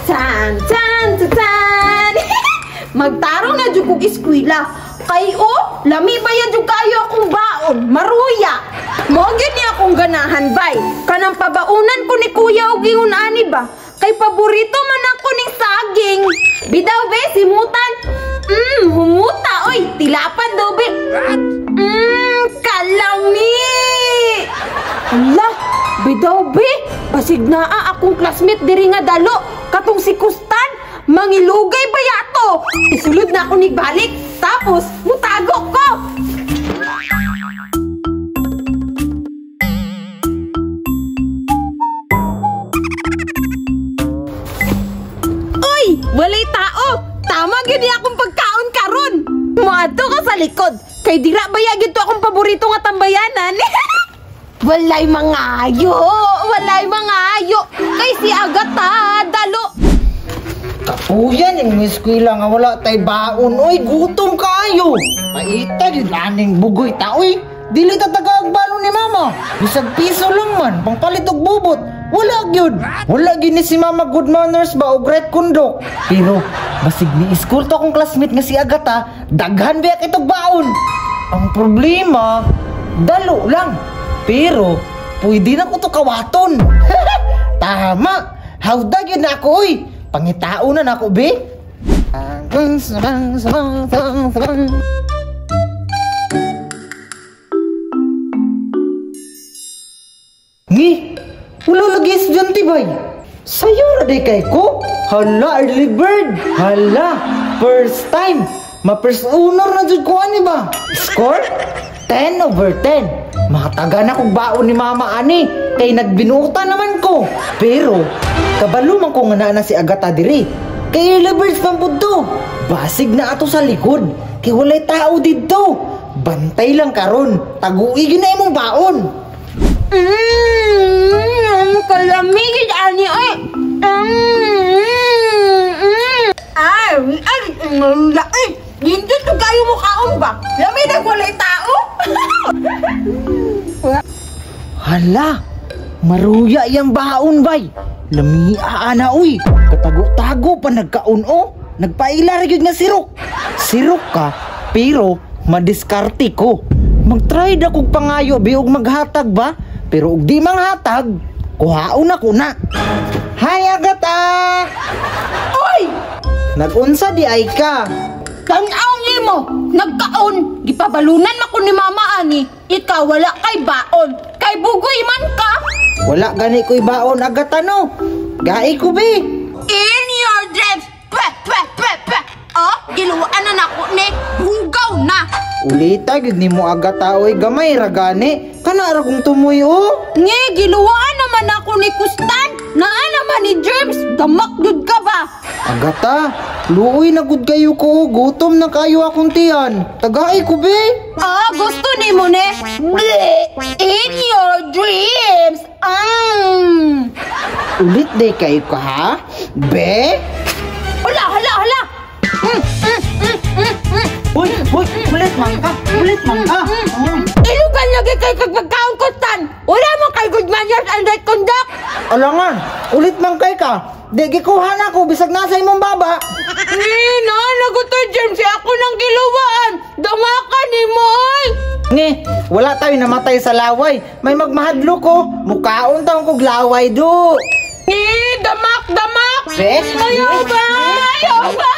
Tan, tan, tan, tan. Magtarong na dyan kong eskwela. Kay lami ba yan dyan kayo akong baon? Maruya. Mogin niya akong ganahan, bay. Kanang pabaunan ko ni kuya o giunani ba? Kay paborito man ako ning saging. Bidaw, be, simutan. Humuta, oy. Tilapan daw, be. Kalami. Allah, bidaw, be. Basig naa akong classmate diri nga dalo. Katong si Kustan. Mangilugay ba yato? Isulod na ako ni balik. Tapos, mutago ko. Uy, walay tao. Tama gini akong pagkaon karon. Muadto ka sa likod. Kay dira ba yagid to akong paborito nga tambayanan? Walay mangayo. Walay mangayo. Kay si Agata, dalo. Kapuyan yung eskwela nga wala tay baon. Oy, gutom kayo. Paita yun aning bugoy ta. Oy, dili ta tagaag balon ni mama. Bisag piso lang man, pangpalit og bubot. Wala gyud. Wala gyud ni si mama good manners ba o great kundok. Pero basig ni school to akong classmate nga si Agata, daghan biya kitog baon. Ang problema, dalo lang. Pero pwede na ko to kawaton. Tama. Hawda gyud na ako, oy. Pangitao na nako, be. Ngi, wala lagi estudyante, bay. Sayo na day kay ko. Hala, early bird. Hala, first time. Ma-first honor na dyan ko, ani ba? Score? 10/10. Makataga na kong baon ni mama, ani. Kay nagbinuta naman ko. Pero, kabalo man ko nga na si Agata diri. Kay lovers man po to. Basig na ato sa likod. Kay walay tao dito. Bantay lang karon. Taguig na imong baon. Kalamigid ani ay. Laki. Dindot to kayo mo kaon ba? Lami na walay tao. Hala, maruya yang baon, bay. Lamia na, uy. Katago-tago pa nagkaon-o. Nagpailar yun nga sirok. Sirok ka, pero madiskarte ko. Mag-try na kong pangayo, biog maghatag ba? Pero og di manghatag, kuhaon ako na. Hi, Agata! Oy! Nag-unsa di ay ka? Tanaw mo, nagkaon. Gipabalunan ako ni mama ani. Ikaw wala kay baon. Kay bugoy man ka. Wala gani ko'y baon, Agata, no? Gai ko, be. In your dreams. Pe. Oh, giluwaan na nako ni. Bugaw na. Ulita, gid ni mo, Agata, oy. Gamay ra gani. Kanara kong tumoy, oh. Nge, giluwaan naman ako ni Kustan. Naa naman ni Germs. Gamakdud ka ba? Agata, luoy na gud kayo ko. Gutom na kayo akong tiyan. Tagaay ko, be. Ah, gusto ni mo ne? In your dreams. Ulit day kayo ka, ha? Be? Hala. Uy, ulit man ka. Ilugan lagi kay kagpagkaon Kustan. Wala mo kay good manners and right conduct. Alangan, ulit man kay ka. Di gikuha na ko, bisag nasa imong baba. Naguto Germs. Ako nang giluwaan. Damakan ni mo, oy. Nge, wala tayo namatay sa laway. May magmahadlo ko. Mukaon taong kog laway, do. Damak. Be? Ayaw ba?